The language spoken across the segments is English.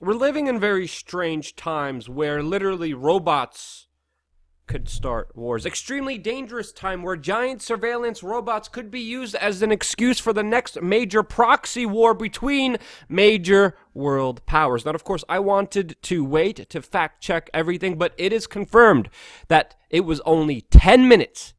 we're living in very strange times where literally robots could start wars. Extremely dangerous time where giant surveillance robots could be used as an excuse for the next major proxy war between major world powers. Now, of course, I wanted to wait to fact check everything, but it is confirmed that it was only 10 minutes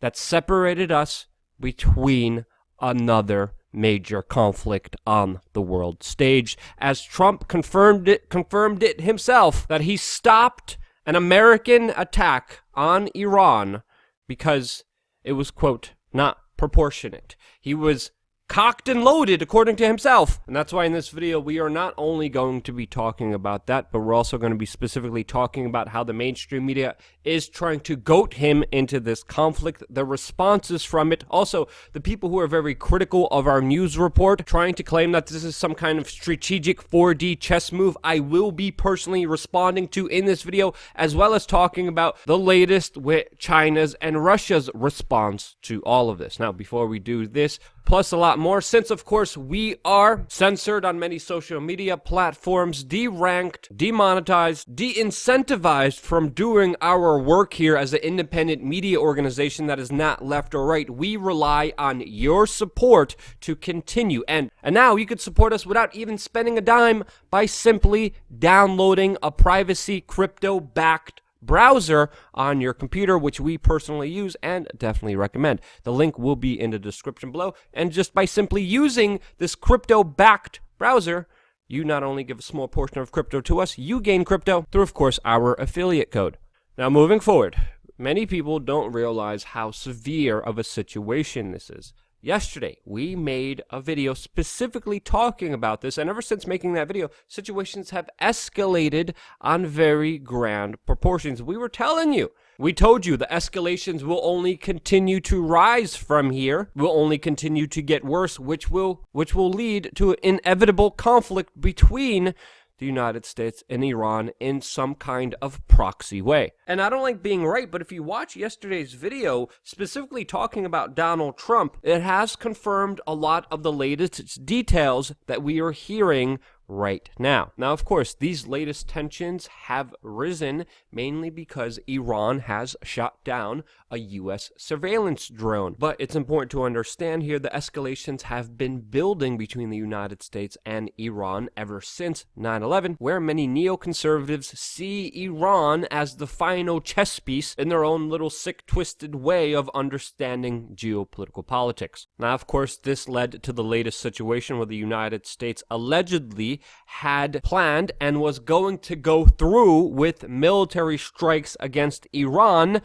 that separated us between another major conflict on the world stage, as Trump confirmed it himself that he stopped an American attack on Iran because it was, quote, not proportionate. He was cocked and loaded, according to himself. And that's why in this video, we are not only going to be talking about that, but we're also going to be specifically talking about how the mainstream media is trying to goat him into this conflict, the responses from it. Also, the people who are very critical of our news report, trying to claim that this is some kind of strategic 4D chess move, I will be personally responding to in this video, as well as talking about the latest with China's and Russia's response to all of this. Now, before we do this, plus a lot more, since of course we are censored on many social media platforms, deranked, demonetized, de-incentivized from doing our work here as an independent media organization that is not left or right, we rely on your support to continue. And now you could support us without even spending a dime by simply downloading a privacy crypto-backed browser on your computer, which we personally use and definitely recommend. The link will be in the description below, and just by simply using this crypto-backed browser, you not only give a small portion of crypto to us, you gain crypto through, of course, our affiliate code. Now, moving forward, many people don't realize how severe of a situation this is. Yesterday, we made a video specifically talking about this, and ever since making that video, situations have escalated on very grand proportions. We were telling you, we told you the escalations will only continue to rise from here, will only continue to get worse, which will lead to an inevitable conflict between the United States and Iran in some kind of proxy way. And I don't like being right, but if you watch yesterday's video, specifically talking about Donald Trump, it has confirmed a lot of the latest details that we are hearing right now. Now, of course, these latest tensions have risen mainly because Iran has shot down a U.S. surveillance drone. But it's important to understand here the escalations have been building between the United States and Iran ever since 9/11, where many neoconservatives see Iran as the final chess piece in their own little sick, twisted way of understanding geopolitical politics. Now, of course, this led to the latest situation where the United States allegedly had planned and was going to go through with military strikes against Iran,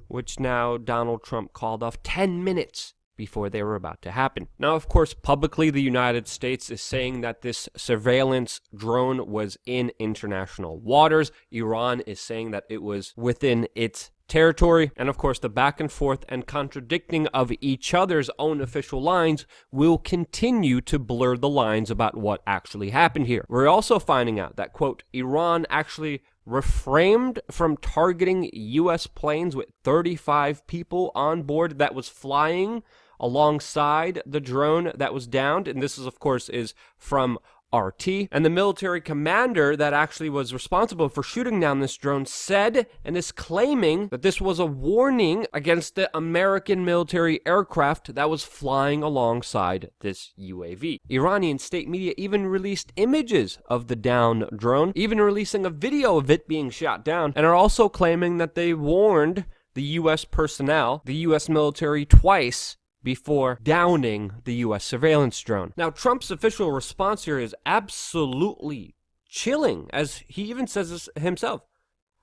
which now Donald Trump called off 10 minutes before they were about to happen. Now, of course, publicly, the United States is saying that this surveillance drone was in international waters. Iran is saying that it was within its territory, and of course the back and forth and contradicting of each other's own official lines will continue to blur the lines about what actually happened here. We're also finding out that, quote, Iran actually refrained from targeting U.S. planes with 35 people on board that was flying alongside the drone that was downed, and this is, of course, is from RT. And the military commander that actually was responsible for shooting down this drone said and is claiming that this was a warning against the American military aircraft that was flying alongside this UAV. Iranian state media even released images of the downed drone, even releasing a video of it being shot down, and are also claiming that they warned the U.S. personnel, the U.S. military, twice before downing the U.S. surveillance drone. Now, Trump's official response here is absolutely chilling, as he even says this himself.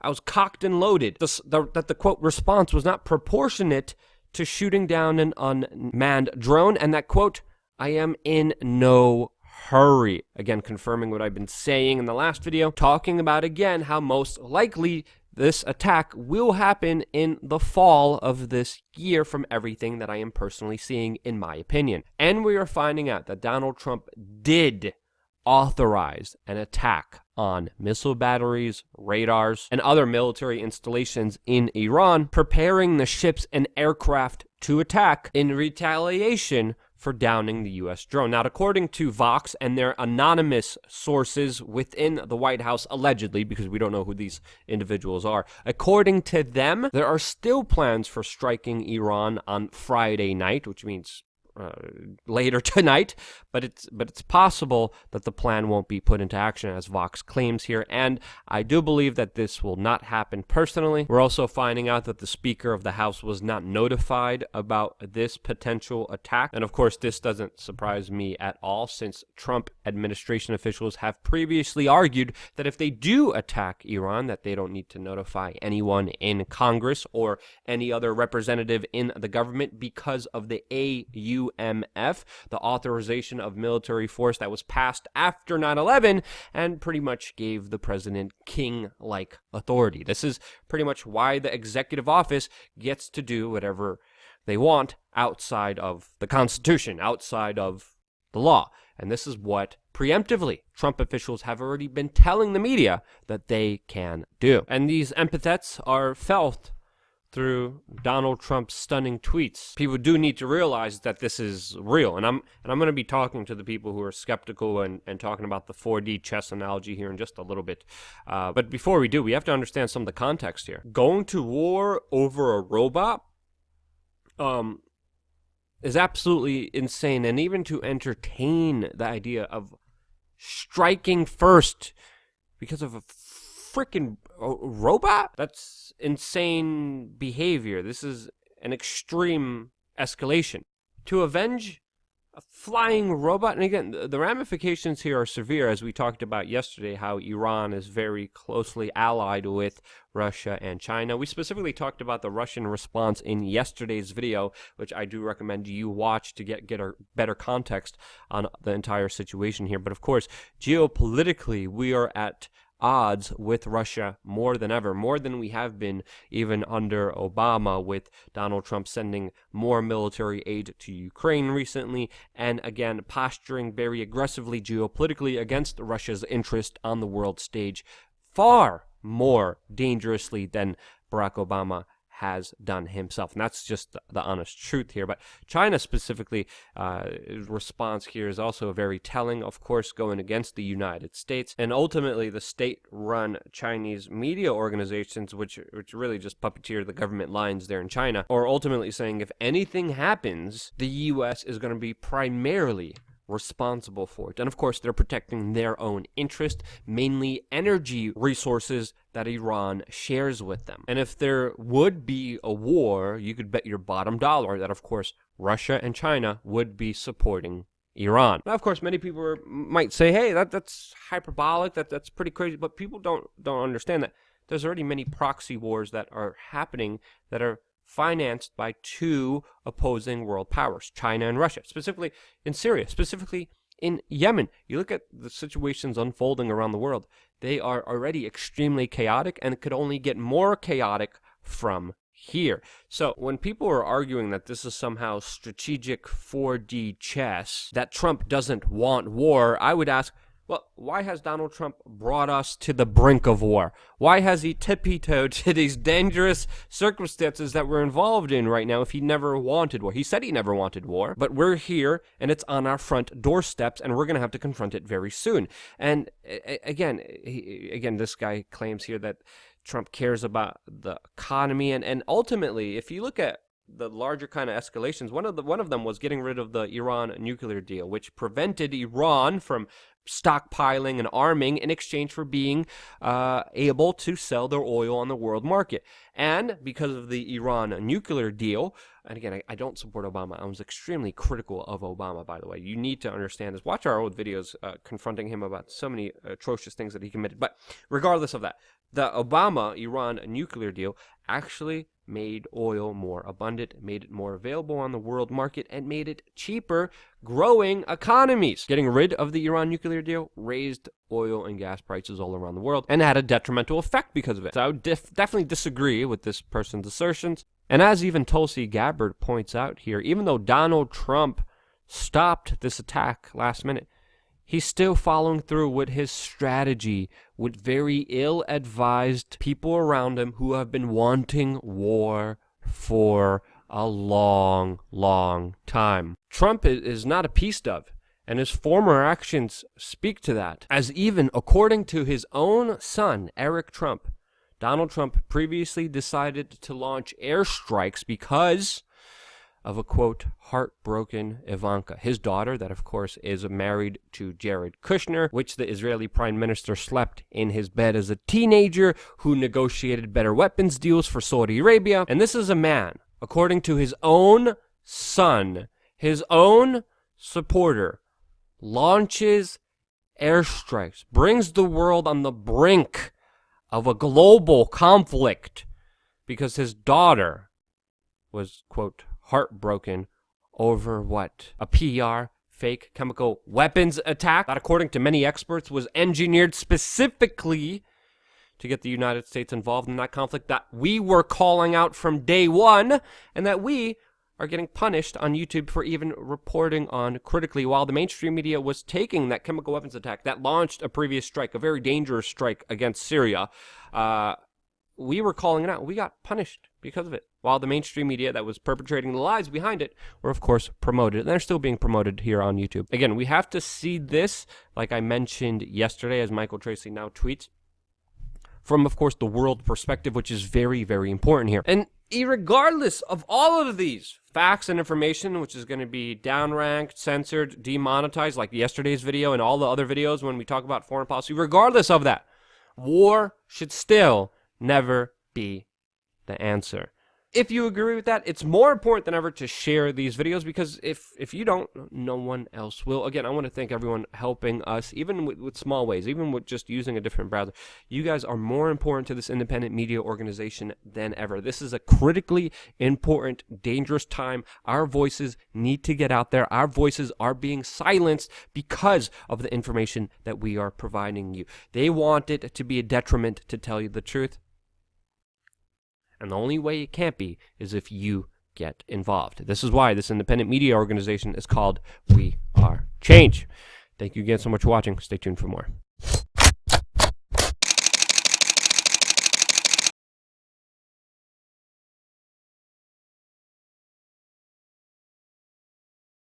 I was cocked and loaded. That the quote response was not proportionate to shooting down an unmanned drone, and that, quote, I am in no hurry. Again, confirming what I've been saying in the last video, talking about again how most likely this attack will happen in the fall of this year from everything that I am personally seeing, in my opinion. And we are finding out that Donald Trump did authorize an attack on missile batteries, radars, and other military installations in Iran, preparing the ships and aircraft to attack in retaliation for downing the U.S. drone. Now, according to Vox and their anonymous sources within the White House, allegedly, because we don't know who these individuals are, according to them, there are still plans for striking Iran on Friday night, which means later tonight, but it's possible that the plan won't be put into action, as Vox claims here, and I do believe that this will not happen personally. We're also finding out that the Speaker of the House was not notified about this potential attack, and of course this doesn't surprise me at all, since Trump administration officials have previously argued that if they do attack Iran, that they don't need to notify anyone in Congress or any other representative in the government because of the AUMF, the authorization of military force that was passed after 9/11 and pretty much gave the president king-like authority. This is pretty much why the executive office gets to do whatever they want outside of the Constitution, outside of the law. And this is what preemptively Trump officials have already been telling the media that they can do. And these epithets are felt through Donald Trump's stunning tweets. People do need to realize that this is real, and I'm going to be talking to the people who are skeptical and talking about the 4D chess analogy here in just a little bit. But before we do, we have to understand some of the context here. Going to war over a robot is absolutely insane, and even to entertain the idea of striking first because of a freaking robot? That's insane behavior. This is an extreme escalation. To avenge a flying robot, and again, the ramifications here are severe, as we talked about yesterday, how Iran is very closely allied with Russia and China. We specifically talked about the Russian response in yesterday's video, which I do recommend you watch to get a better context on the entire situation here. But of course, geopolitically, we are at odds with Russia more than ever, more than we have been even under Obama, with Donald Trump sending more military aid to Ukraine recently, and again posturing very aggressively geopolitically against Russia's interest on the world stage, far more dangerously than Barack Obama has done himself. And that's just the honest truth here. But China specifically, response here is also very telling, of course, going against the United States. And ultimately, the state-run Chinese media organizations, which really just puppeteer the government lines there in China, are ultimately saying if anything happens, the U.S. is going to be primarily responsible for it. And of course, they're protecting their own interest, mainly energy resources that Iran shares with them. And if there would be a war, you could bet your bottom dollar that, of course, Russia and China would be supporting Iran. Now, of course, many people might say, hey, that's hyperbolic, that's pretty crazy, but people don't understand that there's already many proxy wars that are happening that are financed by two opposing world powers, China and Russia, specifically in Syria, specifically in Yemen. You look at the situations unfolding around the world, they are already extremely chaotic, and it could only get more chaotic from here. So when people are arguing that this is somehow strategic 4D chess, that Trump doesn't want war, I would ask, well, why has Donald Trump brought us to the brink of war? Why has he tippy-toed to these dangerous circumstances that we're involved in right now if he never wanted war? He said he never wanted war, but we're here, and it's on our front doorsteps, and we're going to have to confront it very soon. And again, this guy claims here that Trump cares about the economy, and ultimately, if you look at the larger kind of escalations, one of them was getting rid of the Iran nuclear deal, which prevented Iran from stockpiling and arming in exchange for being able to sell their oil on the world market. And because of the Iran nuclear deal, and again, I don't support Obama. I was extremely critical of Obama, by the way. You need to understand this. Watch our old videos confronting him about so many atrocious things that he committed. But regardless of that, the Obama-Iran nuclear deal actually made oil more abundant, made it more available on the world market, and made it cheaper, growing economies. Getting rid of the Iran nuclear deal raised oil and gas prices all around the world and had a detrimental effect because of it. So I would definitely disagree with this person's assertions. And as even Tulsi Gabbard points out here, even though Donald Trump stopped this attack last minute, he's still following through with his strategy with very ill-advised people around him who have been wanting war for a long, long time. Trump is not a peace dove, and his former actions speak to that. As even according to his own son, Eric Trump, Donald Trump previously decided to launch airstrikes because of a, quote, heartbroken Ivanka, his daughter, that of course is married to Jared Kushner, which the Israeli prime minister slept in his bed as a teenager, who negotiated better weapons deals for Saudi Arabia. And this is a man, according to his own son, his own supporter, launches airstrikes, brings the world on the brink of a global conflict because his daughter was, quote, heartbroken over what? A PR fake chemical weapons attack that, according to many experts, was engineered specifically to get the United States involved in that conflict that we were calling out from day one, and that we are getting punished on YouTube for even reporting on critically, while the mainstream media was taking that chemical weapons attack that launched a previous strike, a very dangerous strike against Syria. We were calling it out. We got punished because of it, while the mainstream media that was perpetrating the lies behind it were, of course, promoted. And they're still being promoted here on YouTube. Again, we have to see this, like I mentioned yesterday, as Michael Tracy now tweets, from, of course, the world perspective, which is very, very important here. And regardless of all of these facts and information, which is going to be downranked, censored, demonetized, like yesterday's video and all the other videos when we talk about foreign policy, regardless of that, war should still never be the answer. If you agree with that, it's more important than ever to share these videos, because if you don't, no one else will. Again, I want to thank everyone helping us, even with small ways, even with just using a different browser. You guys are more important to this independent media organization than ever. This is a critically important, dangerous time. Our voices need to get out there. Our voices are being silenced because of the information that we are providing you. They want it to be a detriment to tell you the truth. And the only way it can't be is if you get involved. This is why this independent media organization is called WeAreChange. Thank you again so much for watching. Stay tuned for more.